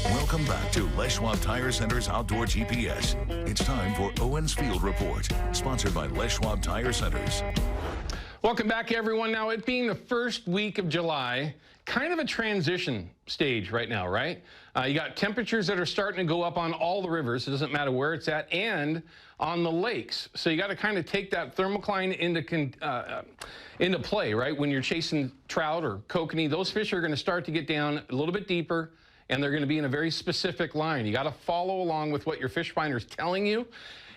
Welcome back to Les Schwab Tire Center's Outdoor GPS. It's time for Owin's Field Report, sponsored by Les Schwab Tire Centers. Welcome back, everyone. Now, it being the first week of July, kind of a transition stage right now, right? You got temperatures that are starting to go up on all the rivers. It doesn't matter where it's at, and on the lakes. So you got to kind of take that thermocline into play, right? When you're chasing trout or kokanee, those fish are going to start to get down a little bit deeper, and they're going to be in a very specific line. You got to follow along with what your fish finder is telling you.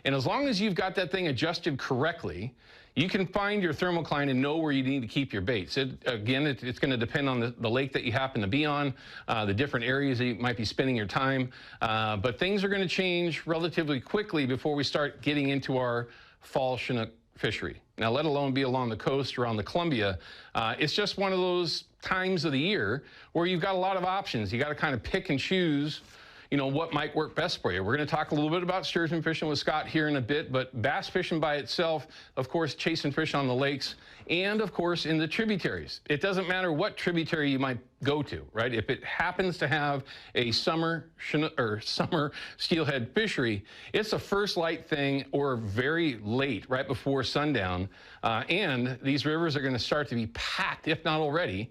And as long as you've got that thing adjusted correctly, you can find your thermocline and know where you need to keep your baits. It's going to depend on the lake that you happen to be on, the different areas that you might be spending your time. But things are going to change relatively quickly before we start getting into our fall Chinook fishery. Now, let alone be along the coast or on the Columbia. It's just one of those times of the year where you've got a lot of options. You got to kind of pick and choose, you know, what might work best for you. We're going to talk a little bit about sturgeon fishing with Scott here in a bit, but bass fishing by itself, of course, chasing fish on the lakes, and of course in the tributaries. It doesn't matter what tributary you might go to, right? If it happens to have a summer steelhead fishery, it's a first light thing or very late, right before sundown, and these rivers are going to start to be packed, if not already,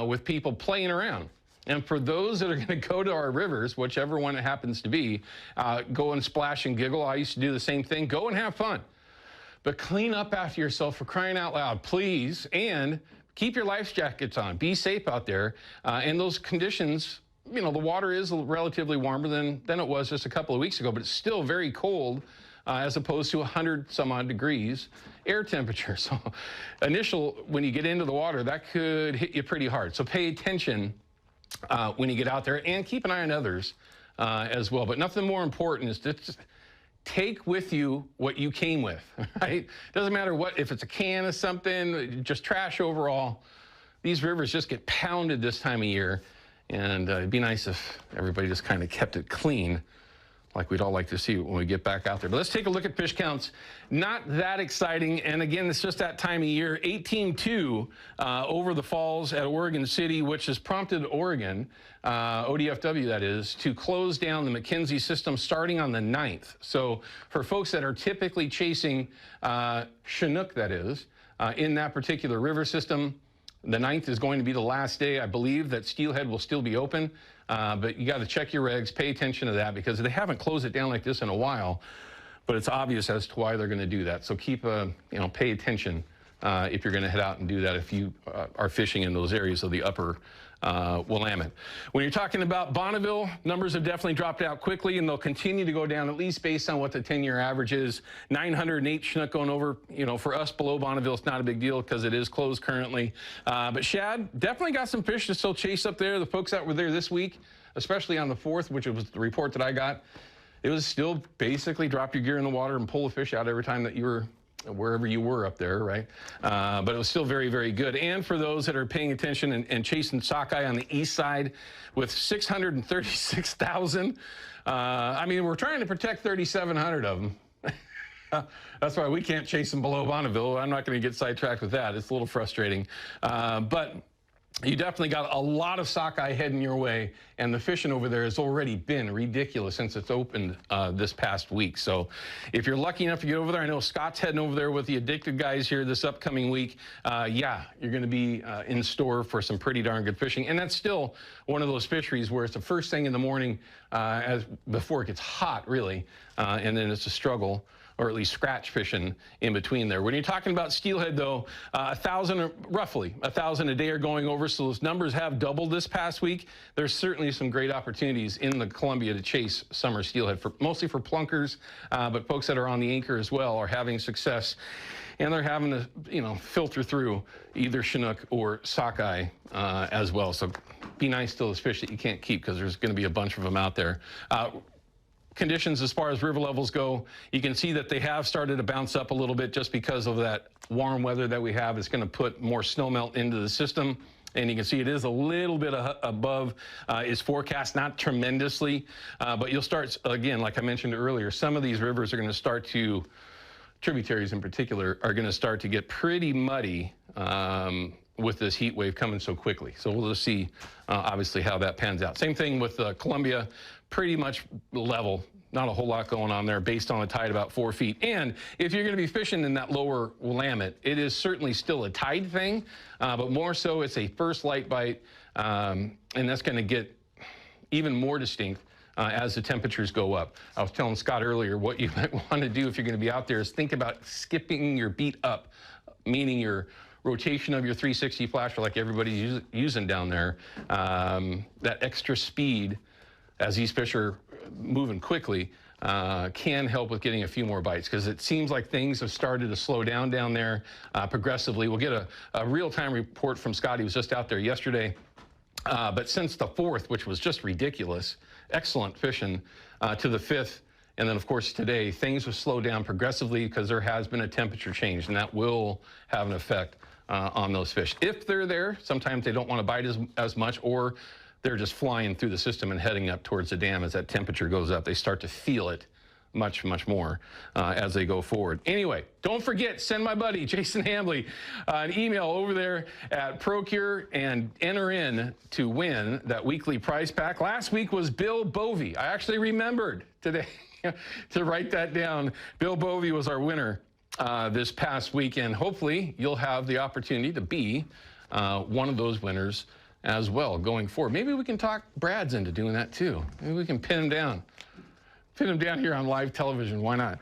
with people playing around. And for those that are going to go to our rivers, whichever one it happens to be, go and splash and giggle. I used to do the same thing. Go and have fun. But clean up after yourself, for crying out loud, please. And keep your life jackets on. Be safe out there. And those conditions, you know, the water is relatively warmer than it was just a couple of weeks ago, but it's still very cold as opposed to 100 some odd degrees air temperature. So when you get into the water, that could hit you pretty hard. So pay attention when you get out there, and keep an eye on others as well. But nothing more important is to just take with you what you came with, right? Doesn't matter if it's a can of something, just trash overall. These rivers just get pounded this time of year, and it'd be nice if everybody just kind of kept it clean, like we'd all like to see when we get back out there. But let's take a look at fish counts. Not that exciting, and again, it's just that time of year. 18-2 over the falls at Oregon City, which has prompted Oregon, ODFW that is, to close down the McKenzie system starting on the 9th. So for folks that are typically chasing Chinook, that is, in that particular river system, the 9th is going to be the last day. I believe that steelhead will still be open, but you got to check your regs, pay attention to that, because they haven't closed it down like this in a while, but it's obvious as to why they're going to do that. So pay attention if you're going to head out and do that if you are fishing in those areas of the upper Willamette. When you're talking about Bonneville, numbers have definitely dropped out quickly, and they'll continue to go down, at least based on what the 10-year average is. 908 Chinook going over. You know, for us below Bonneville, it's not a big deal because it is closed currently. But shad, definitely got some fish to still chase up there. The folks that were there this week, especially on the 4th, which was the report that I got, it was still basically drop your gear in the water and pull the fish out every time that you were wherever you were up there, right? But it was still very, very good. And for those that are paying attention and chasing sockeye on the east side with 636,000, I mean, we're trying to protect 3,700 of them. That's why we can't chase them below Bonneville. I'm not going to get sidetracked with that. It's a little frustrating. But you definitely got a lot of sockeye heading your way, and the fishing over there has already been ridiculous since it's opened this past week. So if you're lucky enough to get over there, I know Scott's heading over there with the Addicted guys here this upcoming week. Yeah, you're going to be in store for some pretty darn good fishing, and that's still one of those fisheries where it's the first thing in the morning before it gets hot, really, and then it's a struggle, or at least scratch fishing in between there. When you're talking about steelhead, though, roughly 1,000 a day are going over, so those numbers have doubled this past week. There's certainly some great opportunities in the Columbia to chase summer steelhead, mostly for plunkers, but folks that are on the anchor as well are having success, and they're having to, you know, filter through either Chinook or sockeye as well. So be nice to those fish that you can't keep, because there's going to be a bunch of them out there. Conditions as far as river levels go, you can see that they have started to bounce up a little bit just because of that warm weather that we have. It's going to put more snowmelt into the system, and you can see it is a little bit above is forecast, not tremendously, but you'll start, again, like I mentioned earlier, some of these rivers are going to start to, tributaries in particular, are going to start to get pretty muddy with this heat wave coming so quickly. So we'll just see, obviously, how that pans out. Same thing with Columbia, pretty much level. Not a whole lot going on there based on a tide about 4 feet. And if you're going to be fishing in that lower Willamette, it is certainly still a tide thing, but more so it's a first light bite, and that's going to get even more distinct as the temperatures go up. I was telling Scott earlier what you might want to do if you're going to be out there is think about skipping your beat up, meaning your rotation of your 360 flasher like everybody's using down there. That extra speed as these fish are moving quickly can help with getting a few more bites, because it seems like things have started to slow down there progressively. We'll get a real-time report from Scott. He was just out there yesterday. But since the 4th, which was just ridiculous, excellent fishing, to the 5th, and then, of course, today, things have slowed down progressively because there has been a temperature change, and that will have an effect on those fish. If they're there, sometimes they don't want to bite as much, or they're just flying through the system and heading up towards the dam. As that temperature goes up, they start to feel it much, much more as they go forward. Anyway, don't forget, send my buddy Jason Hambley an email over there at Procure and enter in to win that weekly prize pack. Last week was Bill Bovey. I actually remembered today to write that down. Bill Bovey was our winner this past weekend. Hopefully, you'll have the opportunity to be one of those winners as well going forward. Maybe we can talk Brad's into doing that too. Maybe we can pin him down. Pin him down here on live television. Why not?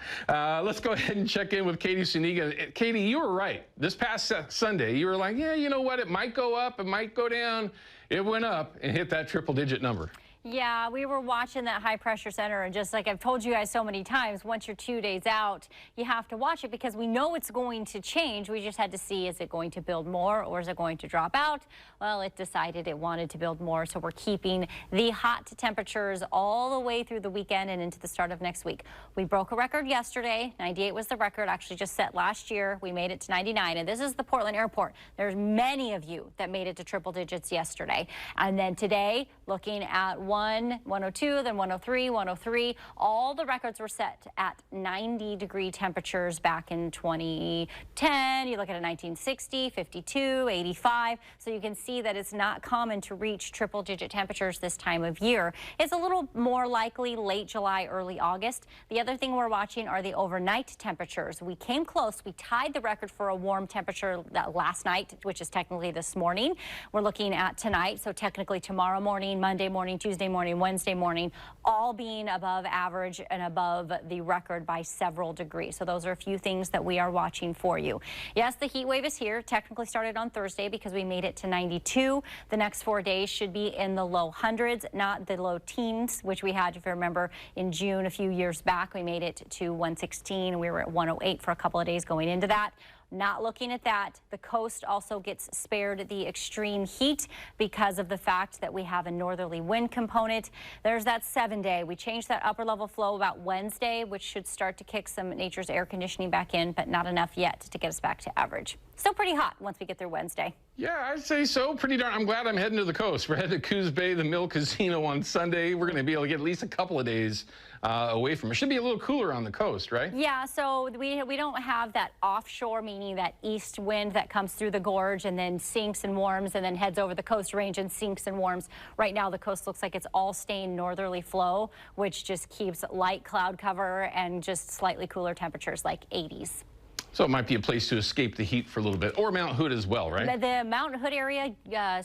Let's go ahead and check in with Katie Suniga. Katie, you were right. This past Sunday, you were like, yeah, you know what? It might go up. It might go down. It went up and hit that triple-digit number. Yeah, we were watching that high pressure center, and just like I've told you guys so many times, once you're 2 days out, you have to watch it because we know it's going to change. We just had to see, is it going to build more or is it going to drop out? Well, it decided it wanted to build more, so we're keeping the hot temperatures all the way through the weekend and into the start of next week. We broke a record yesterday. 98 was the record, actually just set last year. We made it to 99, and this is the Portland airport. There's many of you that made it to triple digits yesterday. And then today, looking at 102, then 103, 103. All the records were set at 90-degree temperatures back in 2010. You look at a 1960, 52, 85. So you can see that it's not common to reach triple-digit temperatures this time of year. It's a little more likely late July, early August. The other thing we're watching are the overnight temperatures. We came close. We tied the record for a warm temperature last night, which is technically this morning. We're looking at tonight, so technically tomorrow morning, Monday morning, Tuesday morning, Wednesday morning, all being above average and above the record by several degrees. So those are a few things that we are watching for you. Yes, the heat wave is here. Technically started on Thursday because we made it to 92. The next 4 days should be in the low hundreds, not the low teens, which we had, if you remember, in June a few years back. We made it to 116. We were at 108 for a couple of days going into that. Not looking at that. The coast also gets spared the extreme heat because of the fact that we have a northerly wind component. There's that 7-day. We changed that upper level flow about Wednesday, which should start to kick some nature's air conditioning back in, but not enough yet to get us back to average. Still pretty hot once we get through Wednesday. Yeah, I'd say so. Pretty darn. I'm glad I'm heading to the coast. We're headed to Coos Bay, the Mill Casino on Sunday. We're going to be able to get at least a couple of days away from it. Should be a little cooler on the coast, right? Yeah, so we don't have that offshore, meaning that east wind that comes through the gorge and then sinks and warms and then heads over the coast range and sinks and warms. Right now, the coast looks like it's all staying northerly flow, which just keeps light cloud cover and just slightly cooler temperatures like 80s. So it might be a place to escape the heat for a little bit, or Mount Hood as well, right? The Mount Hood area,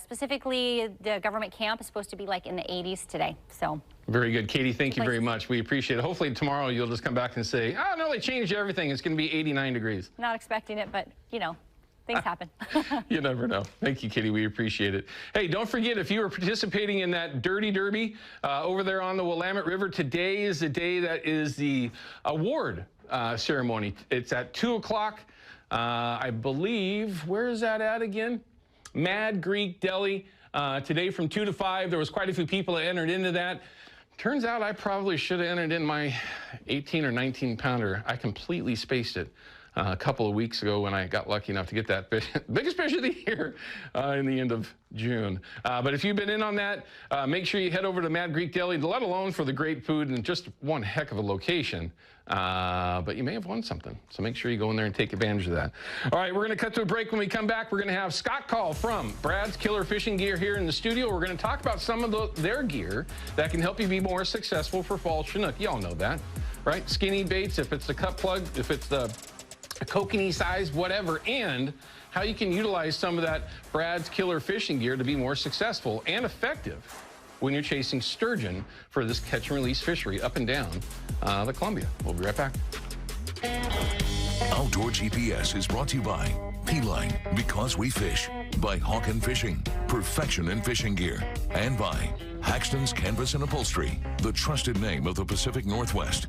specifically the government camp, is supposed to be like in the 80s today. So very good. Katie, thank you very much. We appreciate it. Hopefully tomorrow you'll just come back and say, oh, no, they changed everything. It's going to be 89 degrees. Not expecting it, but, you know. Things happen. You never know. Thank you, Kitty. We appreciate it. Hey, don't forget, if you are participating in that Dirty Derby over there on the Willamette River, today is the day that is the award ceremony. It's at 2 o'clock. I believe, where is that at again? Mad Greek Deli. Today from 2 to 5. There was quite a few people that entered into that. Turns out I probably should have entered in my 18 or 19 pounder. I completely spaced it. a couple of weeks ago when I got lucky enough to get that fish, biggest fish of the year in the end of June. But if you've been in on that, make sure you head over to Mad Greek Deli, let alone for the great food and just one heck of a location. But you may have won something, so make sure you go in there and take advantage of that. All right, we're going to cut to a break. When we come back, we're going to have Scott Call from Brad's Killer Fishing Gear here in the studio. We're going to talk about some of their gear that can help you be more successful for fall Chinook. You all know that, right? Skinny baits, if it's the cut plug, if it's the kokanee size, whatever, and how you can utilize some of that Brad's Killer Fishing Gear to be more successful and effective when you're chasing sturgeon for this catch and release fishery up and down the Columbia. We'll be right back. Outdoor GPS is brought to you by P-Line, because we fish, by Hawken Fishing, perfection in fishing gear, and by Haxton's Canvas and Upholstery, the trusted name of the Pacific Northwest.